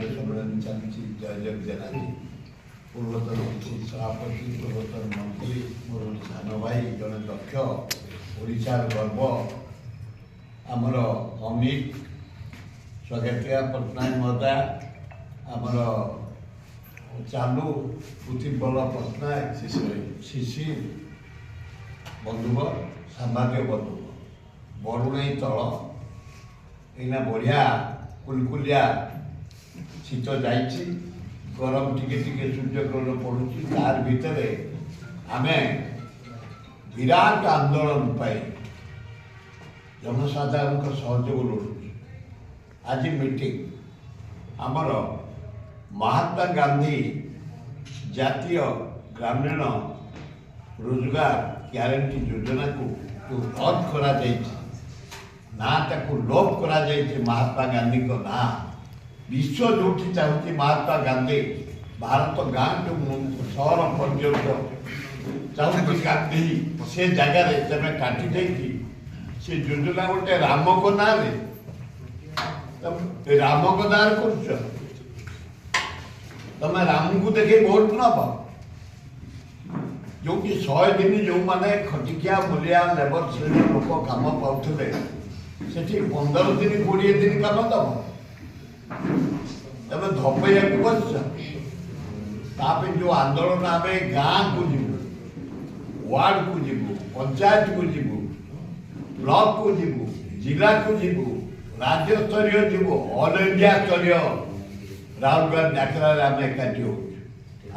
सम्मेलन चलती जय जग जनानी पूर्वतन सभापति पूर्वतन मंत्री मोर सान भाई जड़े दक्ष ओडार गर्व आमर अमित स्वागतिया पट्टनायक महोदय आमर चालू पृथ्वीबल पट्टनायक शिशिर बंधुव सांबादिक बंधुव बरुणई तल एना बढ़िया कुलकुलिया शीत जाइए गरम टिके सूर्यग्रहण पड़ुची तार भितर आमे विराट आंदोलन पाई जनसाधारण सहयोग लोड़ू आज मीटिंग आमर महात्मा गांधी जातीय ग्रामीण रोजगार ग्यारंटी योजना को रद्द करा ना ताकू लोप करा महात्मा गांधी को ना विश्व जो चाहती महात्मा गांधी भारत गाँव टू सहर पर्यटन चाहती गांधी से जगार तमें काटी से योजना गोटे राम को ना राम को ना कर तमें राम को देखे भोट नब जो कि 100 दिन जो मैंने खटिकिया मूलिया लेबर श्रेणी लोक कम पाते से 15 दिन 20 दिन कम दब तब धपैया बस जो आंदोलन आम गाँ को जीवु वार्ड को जीवु पंचायत को जीवु ब्लॉक को जीवु जिला को जीवु राज्य स्तरीय जीवु ऑल इंडिया स्तरीय राउरकेला डाकरा आम एकाठी हो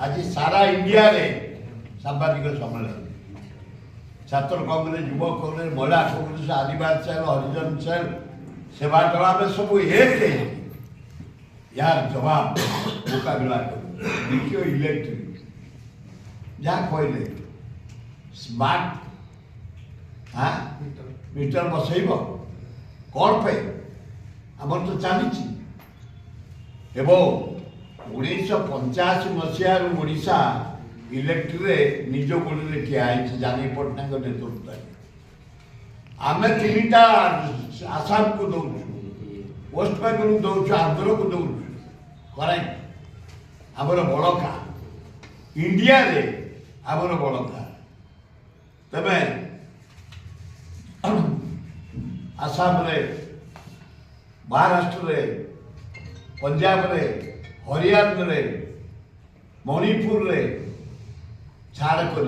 आज सारा इंडिया रे सांबादिक सम्मेलन छात्र कांग्रेस युवक कांग्रेस महिला कांग्रेस आदिवासी सेल हरिजन सेल सेवा दल आम सब एक यार जवाब मुकाबला देखिए इलेक्ट्रिक जहाँ कहले स्मार्ट हाँ मीटर बसैब कौन पे आमर तो चली एवं 1985 मसीह ओडिशा इलेक्ट्रिक निज गोड़े ठिया जानी पट्टनायक नेतृत्व आम 3टा आसाम को दौचु वेस्ट बेंगल को दौचु आंध्र को दौचु करेक्ट आमर बड़का इंडिया रे आमर बड़का तबे आसाम रे महाराष्ट्र रे पंजाब रे हरियाणा रे मणिपुर रे छाड़ कर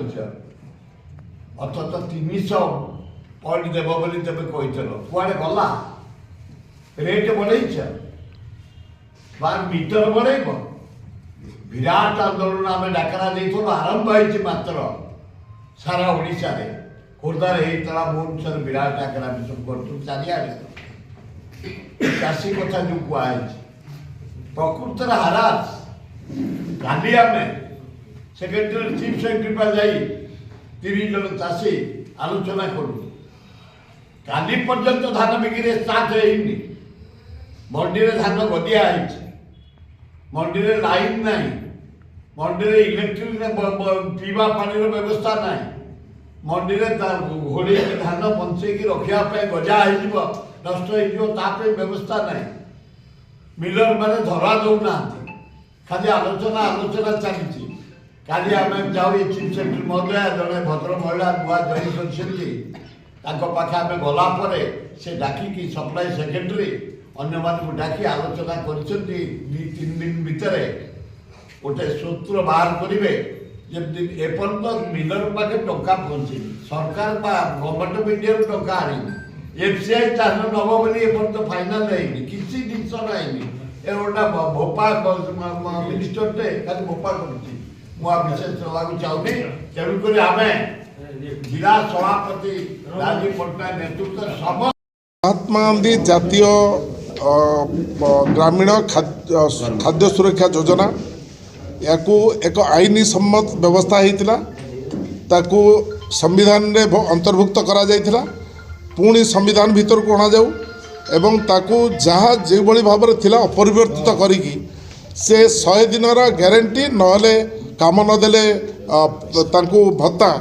अथच 300 पॉइंट देव बोली तेज कही कुआड़े गला रेट बढ़े बार मीटर बढ़ेब विराट आंदोलन आम डाकरा नहीं आरंभ होती मात्र सारा ओडिशा रे खोर्धार होता भुवनेश्वर विराट डाकरा सब कर चारिआडे चाषी कथा जो कहुई प्रकृतर हारास काली आम सेक्रेटरी चीफ सेक्रेटरी पर जाई 30 जन चाषी आलोचना करूँ काली पर्यंत धान बिक्री स्टार्ट होनी मंडी रे धान गदिया मंडी रे लाइन नहीं मंडी रे इलेक्ट्रिक पीवा पानी व्यवस्था नहीं मंडी रे घोड़े धान बंचेक रखापी गजा हो नष्ट हो व्यवस्था नहीं मिलर मैंने धरा दौना खाली आलोचना आलोचना चली काली आम जाऊ चीफ सेक्रेटरी महोदय जड़े भद्र महिला नुआ जॉइन कर आम गलापर से डाकिकी सप्लाई सेक्रेटरी अन्य मान डाकी आलोचना कर 2-3 दिन भितर गोटे सूत्र बाहर करेंगे जमी एपर्यंत मिलर पाखे टंका पहुँचे सरकार गवर्नमेंट ऑफ इंडिया टंका आनी एफसीआई चार्ज नब बोली एपर्यंत फाइनाल है किसी जिनस ना गोटा भोपा मिनिस्टरटे खाली भोपा कर विशेष देवाक चाहूनी तेणुक आम जिला सभापति राजीव पट्टनायक नेतृत्व सब महात्मा गांधी जातीय ग्रामीण खाद्य सुरक्षा योजना या एक आईनी सम्मत व्यवस्था होता ताकू संविधान रे अंतर्भुक्त करा जायथिला पुणी संविधान भीतर को अणा जाऊ एवं ताकू जहाँ जो भाव में थिला अपरिवर्तित करिकी से 100 दिन ग्यारंटी नहले काम नदेले तांकू भत्ता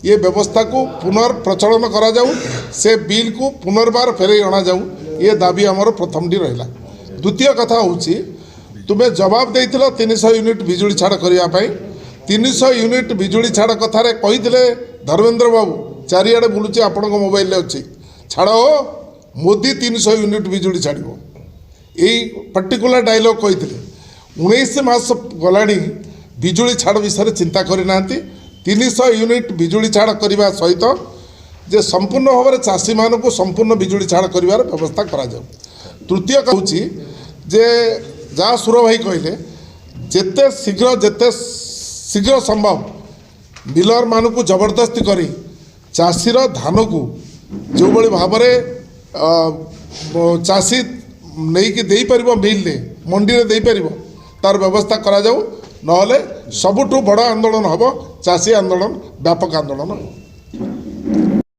ये व्यवस्था को पुनर्प्रचलन करा जाऊ से बिल को पुनर्बार फेरे अणा जाऊ ये दाबी आमर प्रथम टी रहा। द्वितीय कथा हूँ ତୁମେ ଜବାବ ଦେଇଥିଲ 300 ୟୁନିଟ୍ ବିଜୁଳି ଛାଡ଼ କରିବା ପାଇଁ। 300 ୟୁନିଟ୍ ବିଜୁଳି ଛାଡ଼ କଥାରେ କହିଥିଲେ ଧର୍ମେନ୍ଦ୍ର ବାବୁ, ଚାରିଆଡ଼େ ବୁଲୁଛି ଆପଣଙ୍କ ମୋବାଇଲରେ ଅଛି, ଛାଡ଼ ମୋଦି 300 ୟୁନିଟ୍ ବିଜୁଳି ଛାଡ଼ିବ, ଏଇ ପର୍ଟିକୁଲାର ଡାଇଲଗ୍ କହିଥିଲେ। 19 ମାସ ଗଲାଣି ବିଜୁଳି ଛାଡ଼ ବିଷୟରେ ଚିନ୍ତା କରିନାହାନ୍ତି। 300 ୟୁନିଟ୍ ବିଜୁଳି ଛାଡ଼ କରିବା ସହିତ ଯେ ସମ୍ପୂର୍ଣ୍ଣ ଭାବରେ ଚାଷୀମାନଙ୍କୁ ସମ୍ପୂର୍ଣ୍ଣ ବିଜୁଳି ଛାଡ଼ କରିବାର ବ୍ୟବସ୍ଥା କରାଯାଉ। ତୃତୀୟ ହେଉଛି ଯେ ଯାହା ସୁର ଭାଇ କହିଲେ, ଯେତେ ଶୀଘ୍ର ସମ୍ଭବ ମିଲରମାନଙ୍କୁ ଜବରଦସ୍ତି କରି ଚାଷୀର ଧାନକୁ ଯେଉଁଭଳି ଭାବରେ ଚାଷୀ ନେଇକି ଦେଇପାରିବ, ମିଲରେ ମଣ୍ଡିରେ ଦେଇପାରିବ, ତାର ବ୍ୟବସ୍ଥା କରାଯାଉ। ନହେଲେ ସବୁଠୁ ବଡ଼ ଆନ୍ଦୋଳନ ହେବ ଚାଷୀ ଆନ୍ଦୋଳନ, ବ୍ୟାପକ ଆନ୍ଦୋଳନ।